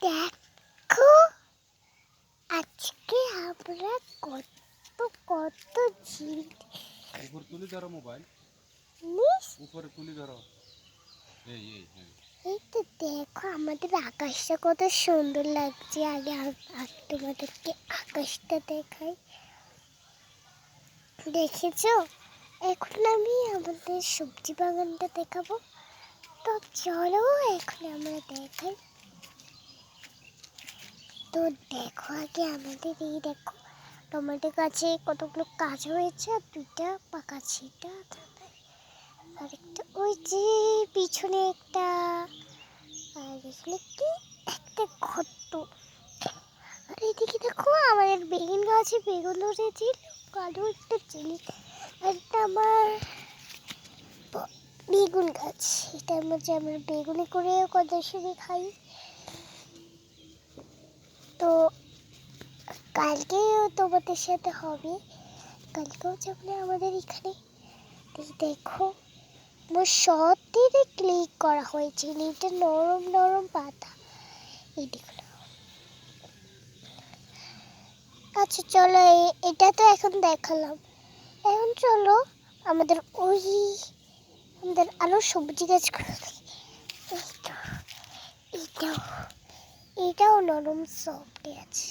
দেখো আজকে আমরা কত কত জিনিস উপর তুলি ধরো মোবাইল উপরে তুলি ধরো এই তো দেখো আমাদের আকাশটা কত সুন্দর লাগছে। আগে তোমাদেরকে আকাশটা দেখাই, দেখেছো? এখন আমি আমাদের সবজি বাগানটা দেখাবো, তো চলো এখন আমরা দেখাই। তো দেখো আগে আমাদের এই দেখো টমেটো গাছে কতগুলো কাজ হয়েছে আর দুইটা পাকা ছিটা, আর একটা ওই যে পিছনে একটা, আর এখানে কি একটা ঘট্ট। আর এদিকে দেখো আমাদের বেগুন গাছে বেগুন ধরেছিল, কালো একটা চিলি। আর এটা আমার বেগুন গাছ, এটার মধ্যে আমরা বেগুনি করে কত সময় খাই। তো কালকেও তোমাদের সাথে হবে, কালকেও যাবো আমাদের এখানে। দেখো আমার সব দিকে ক্লিক করা হয়েছে, এটা নরম নরম পাতা, এই দেখো। আচ্ছা চলো, এটা তো এখন দেখালাম, এখন চলো আমাদের আমাদের আরো সবজি গাছ করে এটাও এটাও নরম সফট আছে।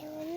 এমন